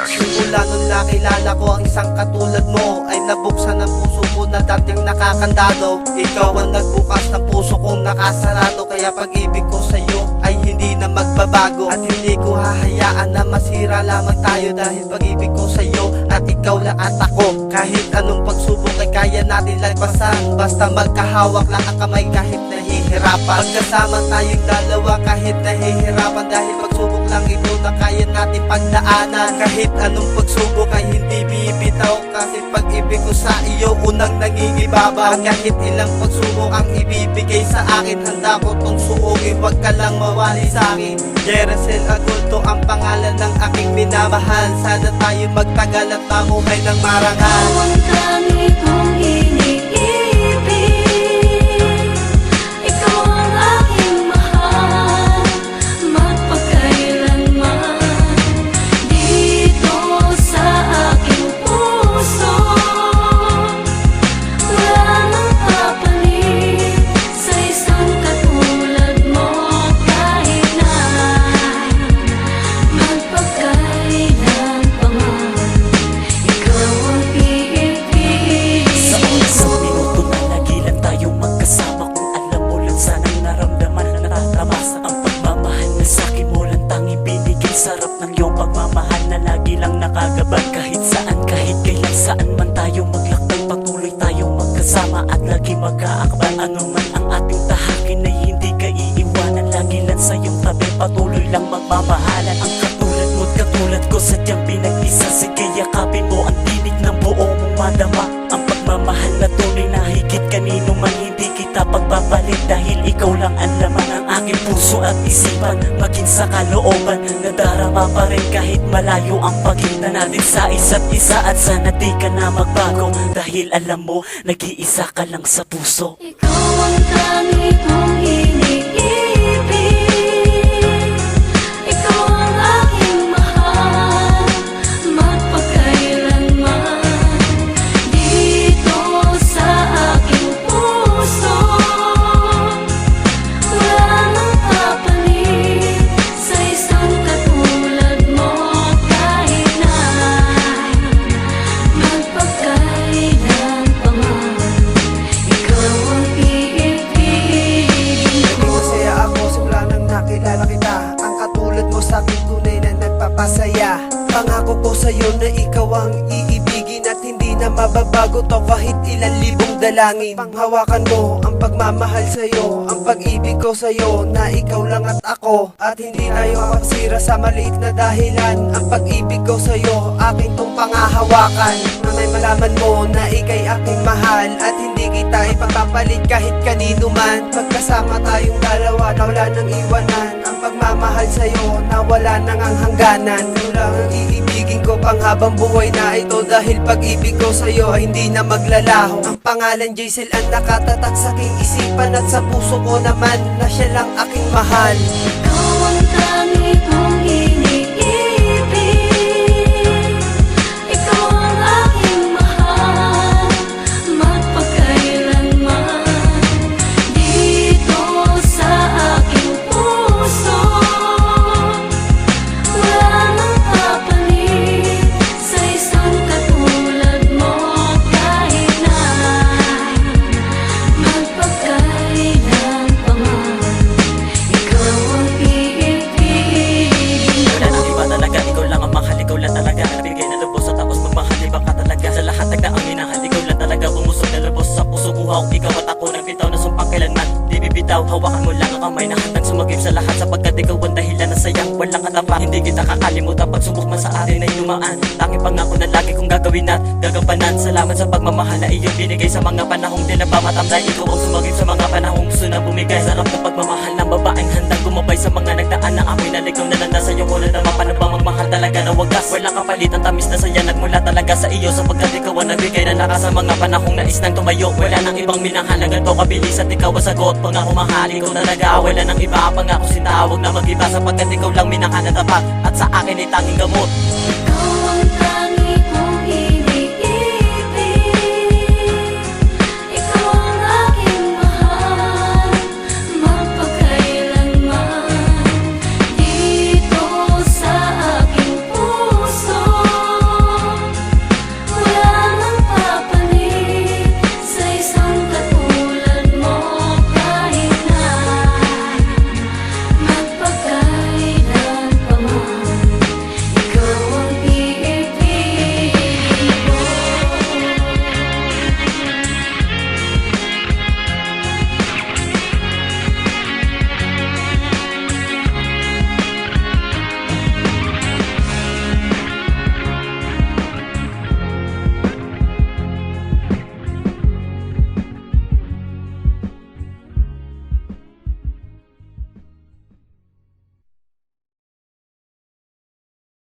Simula nung nakilala ko ang isang katulad mo, ay nabuksan ang puso ko na dating nakakandado. Ikaw ang nagbukas ng puso kong nakasarado, kaya pag-ibig ko sa'yo ay hindi na magbabago. At hindi ko hahayaan na masira lamang tayo, dahil pag-ibig ko sa'yo at ikaw lang at ako. Kahit anong pagsubok ay kaya natin lagpasan, basta magkahawak lang ang kamay kahit nahihirapan. Magkasama tayong dalawa kahit nahihirapan, dahil pagsubok lang ito na kaya natin pagdaanan. Kahit anong pagsubok ay hindi bibitaw, kasi pag-ibig ko sa iyo unang nangingibabaw. At kahit ilang pagsubok ang ibibigay sa akin, handa ko tong suugin, wag ka lang mawali sa akin. Jericel Adulto ang pangalan ng aking minamahal, sana tayo magtagal at mamuhay ng marangal. Ang dami kong iniibig, ikaw ang aking mahal, magpakailanman. Dito sa aking puso, wala nang papalit sa isang katulad mo. Kahit na magpakailan pa man, ikaw ang iibig. Sa isang minuto na lagi lang tayong magkasama, kung alam mo lang sanang naramdaman na natatamasa. Ang pagmamahal na sa'kin mo lang tanging binigay, sarap ng iyong pagmamahal na lagi lang nakagabay. Kahit saan, kahit kailan, saan man tayo maglakbay, patuloy tayong magkasama at lagi mag-aakbay. Ano man ang ating tahakin ay hindi ka iiwanan, lagi lang sa iyong tabi, patuloy lang magmamahalan. Ang katulad mo't katulad ko sadyang pinag-isa, sige yakapin mo ang tinig ng buo mong madama. Ang pagmamahal na tunay na higit kanino man, hindi kita pagpapalit, dahil ikaw lang ang laman ng aking puso at isipan. Maging sa kalooban, nadarama pa rin kahit malayo ang pagitan natin sa isa't isa. At sana di ka na magbago, dahil alam mo, nag-iisa ka lang sa puso. Ikaw ang dami kong iniibig, ikaw ang aking mahal, magpakailanman. Dito sa aking puso, wala nang papalit sa isang katulad mo. Kahit na magpakailan pa man, ikaw ang iibigin ko. Masaya ako simula nang nakilala kita, ang katulad mo sa'kin tunay na nagpapasaya. Pangako ko sa'yo na ikaw ang iibigin at hindi na mababago to kahit ilang libong dalangin. Panghawakan mo ang pagmamahal sa'yo, ang pag-ibig ko sa'yo na ikaw lang at ako. At hindi tayo mapagsira sa maliit na dahilan. Ang pag-ibig ko sa'yo, aking tong pangahawakan, na may malaman mo na ika'y aking mahal, at hindi kita ipagpapalit kahit kanino man. Pagkasama tayong dalawa na wala nang iwanan, ang pagmamahal sa'yo na wala nang ang hangganan. Ikaw lang ang iibigin ko pang habang buhay na ito, dahil pag-ibig ko sa'yo ay hindi na maglalaho. Ang pangalan Jericel ang nakatatak sa aking isipan, at sa puso ko naman na siya lang aking mahal. Ikaw ang dami kong iniibig, ikaw ang aking mahal, magpakailanman. Dito sa aking puso, wala nang papalit sa isang katulad mo. Kahit na magpakailan pa man, ikaw ang iibigin Wala ko. nang iba talaga, ikaw lang ang mahal, ikaw lang talaga. Nagbigay na lubos at tapos magmahal, iba ka talaga. Sa lahat nagdaang minahal, ikaw lang talaga. Bumusog na lubos sa puso ko, hawak ikaw at ako. Nagbitaw na sumpang kailanman, di bibitaw. Hawakan mo lang ang kamay na handang sumagip sa lahat, sapagkat ikaw ang dahilan na sayang walang katapa. Hindi kita kakalimutan pag subok man sa atin ay dumaan. Tanging pangako na lagi kong gagawin at gagampanan. Salamat sa pagmamahal na iyong binigay sa mga panahong di na pamatamlay. Ikaw ang sumagip sa mga panahong gusto na bumigay. Sarap ng pagmamahal ng babaeng handang gumabay sa mga nagdaan na ako'y naligaw na lang sa'yo. Wala na mapanabang magmahal talaga na wagas. Walang kapalit ang tamis na saya, nagmula talaga sa iyo, sapagkat ikaw ang nagbigay na lakas sa mga panahong nais nang tumayo. Wala nang ibang minahal na ganito kabilis at ikaw ang sagot. Pangako mahal, ikaw talaga. Wala nang iba, pangako sinta, huwag na mag-iba, sapagkat ikaw lang minahal na tapat, at sa akin ay tanging gamot.